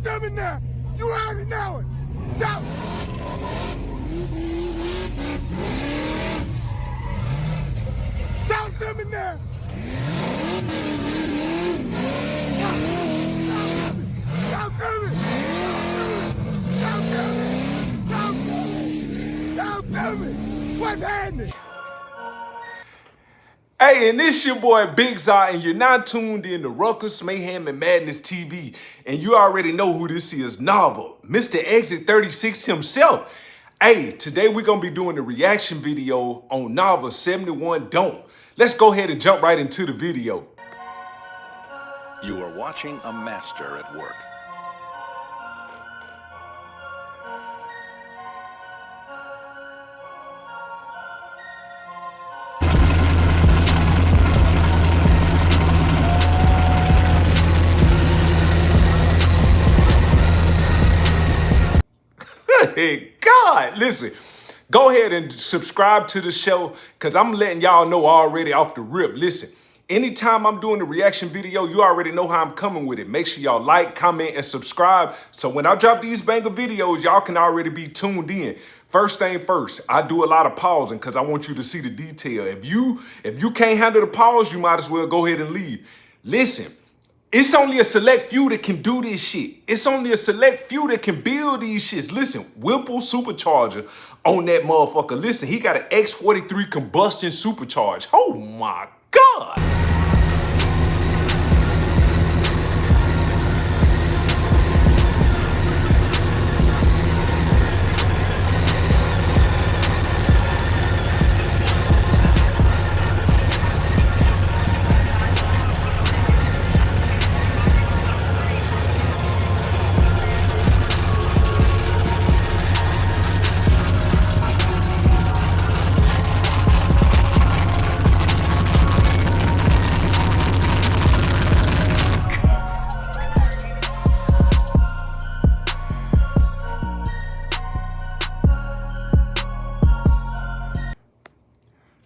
to me now. You already know it. Talk. Talk to me now. Talk to me. Talk to me. Talk to me. Talk to me. What's happening? Hey, and this your boy Big Zah, and you're now tuned in to Ruckus, Mayhem, and Madness TV. And you already know who this is, Nava, Mr. Exit 36 himself. Hey, today we're going to be doing a reaction video on NAVA'S 71 Donk. Let's go ahead and jump right into the video. You are watching a master at work. Hey, God, listen, go ahead and subscribe to the show because I'm letting y'all know already off the rip. Listen, anytime I'm doing a reaction video, you already know how I'm coming with it. Make sure y'all like, comment, and subscribe. So when I drop these banger videos, y'all can already be tuned in. First thing first, I do a lot of pausing because I want you to see the detail. If you can't handle the pause, you might as well go ahead and leave. Listen. It's only a select few that can do this shit. It's only a select few that can build these shits. Listen, Whipple supercharger on that motherfucker. Listen, he got an X43 combustion supercharge. Oh my God.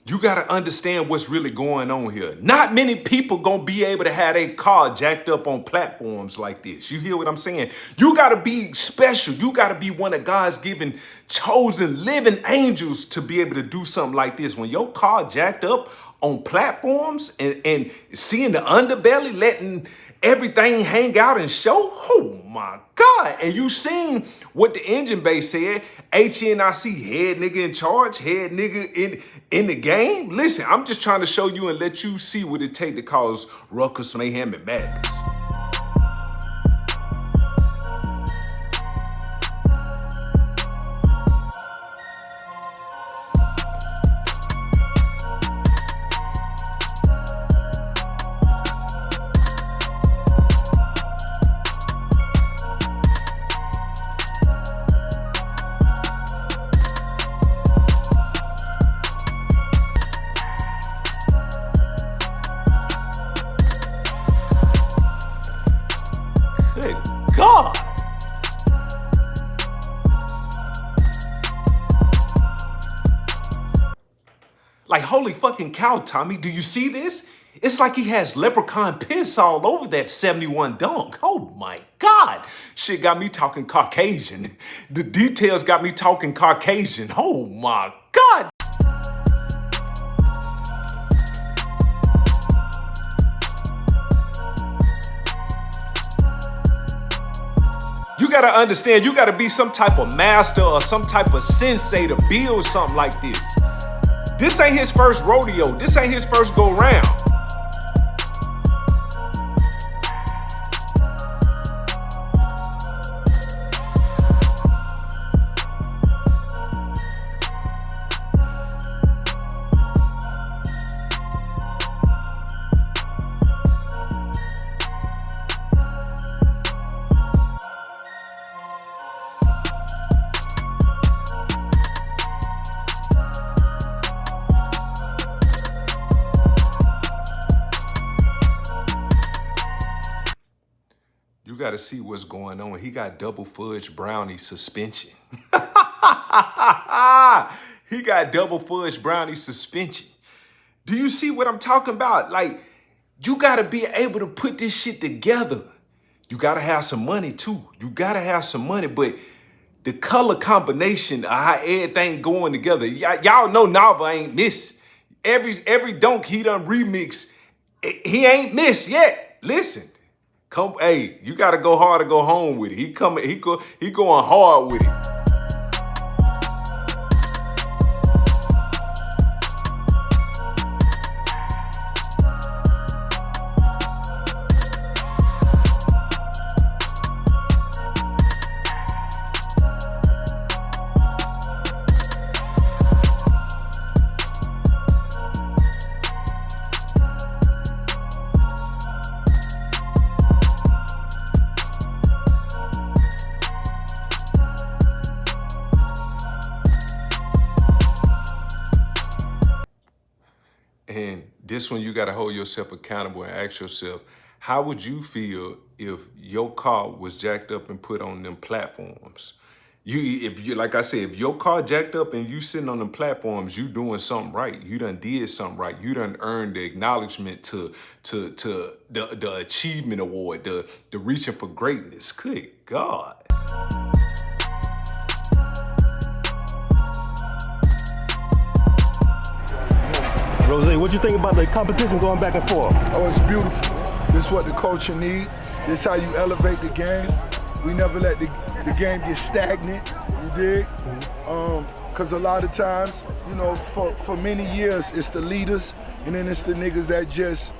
You gotta understand what's really going on here. Not many people gonna be able to have a car jacked up on platforms like this. You hear what I'm saying? You gotta be special. You gotta be one of God's given, chosen, living angels to be able to do something like this. When your car jacked up on platforms and seeing the underbelly, letting everything hang out and show, oh my God. And you seen what the engine bay said, HNIC, head nigga in charge, head nigga in the game. Listen, I'm just trying to show you and let you see what it take to cause ruckus, mayhem, and madness. Good God. Like, holy fucking cow, Tommy, do you see this? It's like he has leprechaun piss all over that 71 Donk. Oh my God. Shit got me talking Caucasian. The details got me talking Caucasian. Oh my God. You gotta understand, you gotta be some type of master or some type of sensei to build something like this. This ain't his first rodeo. This ain't his first go round. You got to see what's going on. He got double fudge brownie suspension. He got double fudge brownie suspension. Do you see what I'm talking about? Like, you got to be able to put this shit together. you gotta have some money too. You gotta have some money, but the color combination of how everything going together. Y'all know Nava ain't missed. Every Donk he done remix, he ain't missed yet. Listen, come, hey, you gotta go hard to go home with it. He going hard with it. And this one, you got to hold yourself accountable and ask yourself, how would you feel if your car was jacked up and put on them platforms? Like I said, if your car jacked up and you sitting on them platforms, you doing something right. You done did something right. You done earned the acknowledgement to the achievement award, the reaching for greatness. Good God. Rose, what you think about the competition going back and forth? Oh, it's beautiful. This is what the culture need. This is how you elevate the game. We never let the game get stagnant, you dig? Because a lot of times, you know, for many years, it's the leaders, and then it's the niggas that just,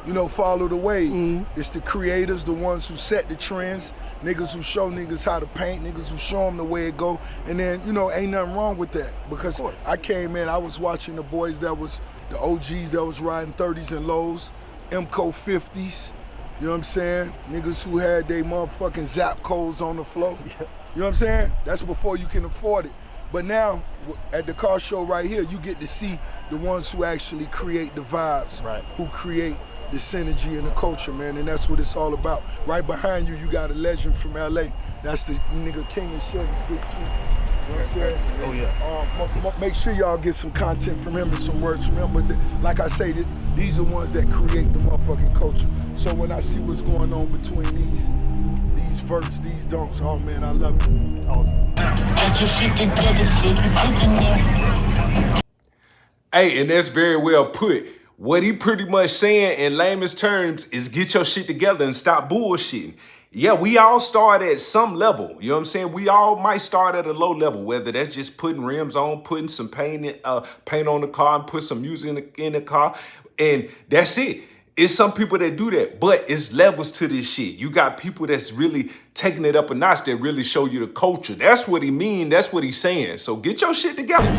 you know, follow the wave. It's the creators, the ones who set the trends, niggas who show niggas how to paint, niggas who show them the way it go, and then, you know, ain't nothing wrong with that. Because I came in, I was watching the boys that was, the OGs that was riding 30s and lows, MCO 50s, you know what I'm saying? Niggas who had they motherfucking zap codes on the floor. You know what I'm saying? That's before you can afford it. But now, at the car show right here, you get to see the ones who actually create the vibes, who create the synergy and the culture, man, and that's what it's all about. Right behind you, you got a legend from LA. That's the nigga King of Chevy's Big T. You know what I'm saying? Oh yeah. Make sure y'all get some content from him and some words from him. But like I say, these are ones that create the motherfucking culture. So when I see what's going on between these verses, these donks, oh man, I love it. Awesome. Hey, and that's very well put. What he pretty much saying in layman's terms is get your shit together and stop bullshitting. Yeah, we all start at some level. You know what I'm saying? We all might start at a low level, whether that's just putting rims on, putting some paint on the car and put some music in the car. And that's it. It's some people that do that, but it's levels to this shit. You got people that's really taking it up a notch that really show you the culture. That's what he mean. That's what he's saying. So get your shit together.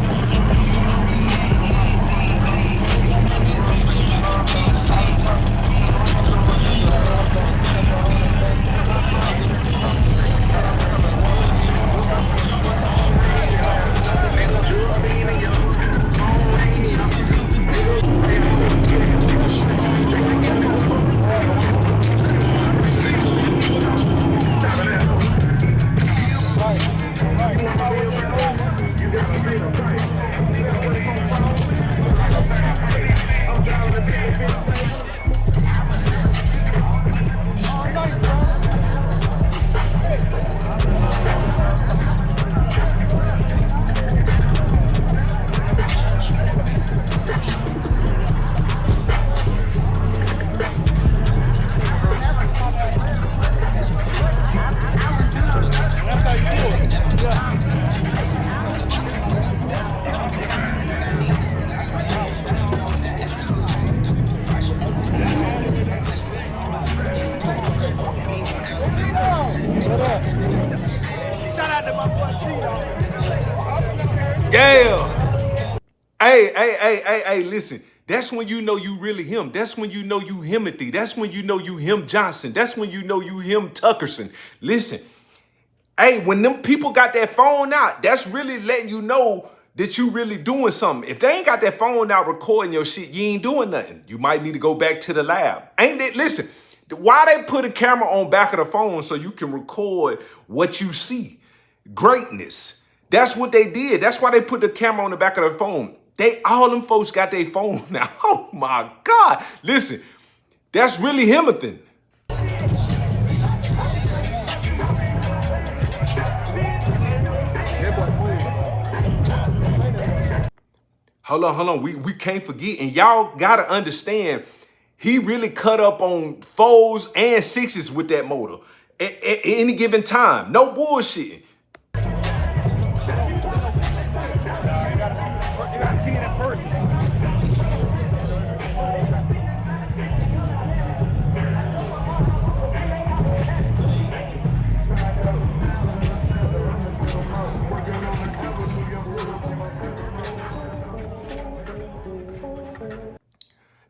Yeah. Hey, listen. That's when you know you really him. That's when you know you Himothy. That's when you know you him Johnson. That's when you know you him Tuckerson. Listen. Hey, when them people got that phone out, that's really letting you know that you really doing something. If they ain't got that phone out recording your shit, you ain't doing nothing. You might need to go back to the lab. Ain't it? Listen, why they put a camera on back of the phone so you can record what you see? Greatness. That's what they did. That's why they put the camera on the back of the phone. All them folks got their phone now. Oh my God. Listen, that's really Himothy. hold on. We can't forget, and y'all gotta understand, he really cut up on 4s and 6s with that motor at any given time. No bullshitting.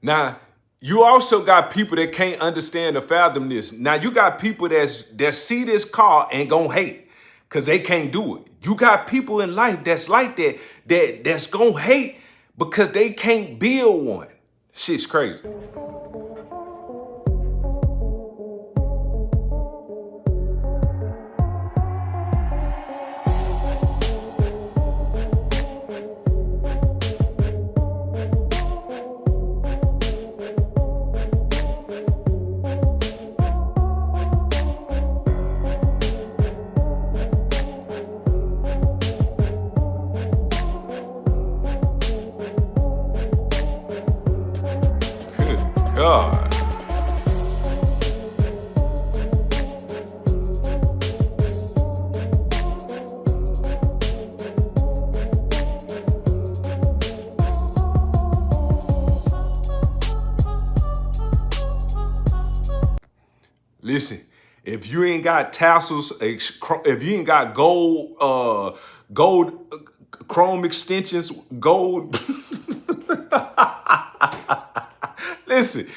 Now, you also got people that can't understand or fathom this. Now, you got people that see this car and gonna hate because they can't do it. You got people in life that's like that's gonna hate because they can't build one. Shit's crazy. God. Listen, if you ain't got tassels, if you ain't got gold chrome extensions, gold. Listen,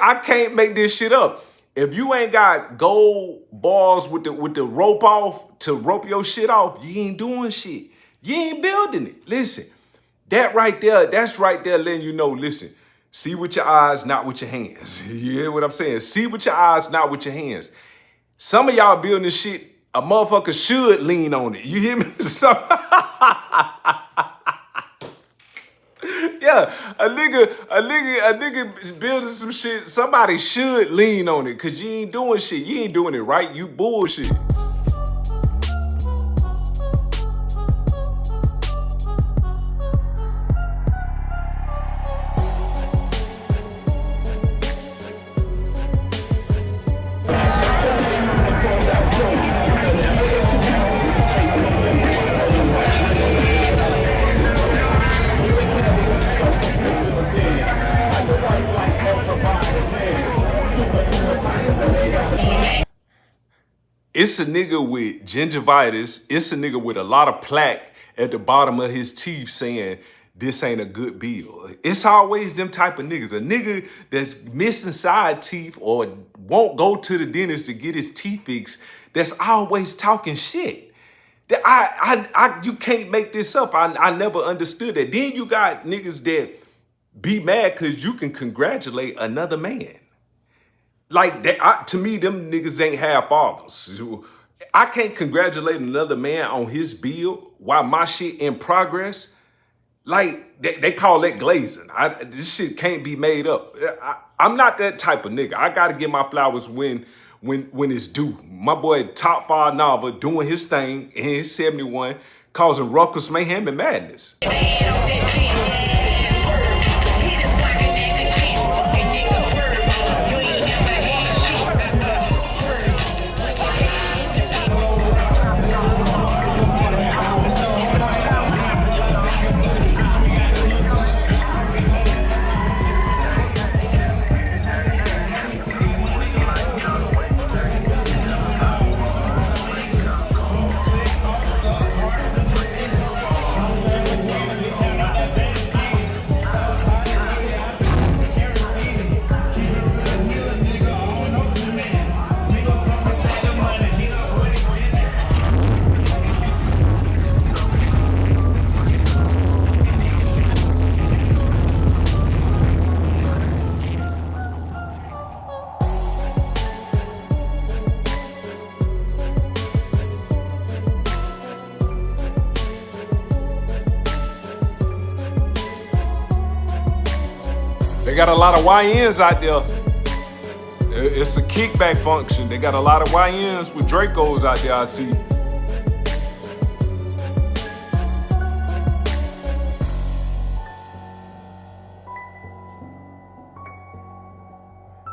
I can't make this shit up. If you ain't got gold balls with the rope off to rope your shit off, you ain't doing shit. You ain't building it. Listen, that's right there letting you know, listen, see with your eyes, not with your hands. You hear what I'm saying? See with your eyes, not with your hands. Some of y'all building this shit, a motherfucker should lean on it. You hear me? Yeah, a nigga building some shit, somebody should lean on it, cause you ain't doing shit. You ain't doing it right. You bullshit. It's a nigga with gingivitis. It's a nigga with a lot of plaque at the bottom of his teeth saying, this ain't a good bill. It's always them type of niggas. A nigga that's missing side teeth or won't go to the dentist to get his teeth fixed, that's always talking shit. You can't make this up. I never understood that. Then you got niggas that be mad because you can congratulate another man. Like that, to me, them niggas ain't have fathers. I can't congratulate another man on his bill while my shit in progress. Like they call that glazing. This shit can't be made up. I'm not that type of nigga. I gotta get my flowers when it's due. My boy Top 5 Nava doing his thing in his 71, causing ruckus, mayhem, and madness. They got a lot of YNs out there. It's a kickback function. They got a lot of YNs with Dracos out there, I see.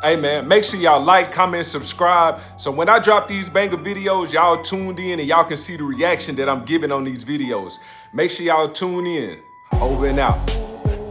Hey man, make sure y'all like, comment, subscribe. So when I drop these banger videos, y'all tuned in and y'all can see the reaction that I'm giving on these videos. Make sure y'all tune in. Over and out.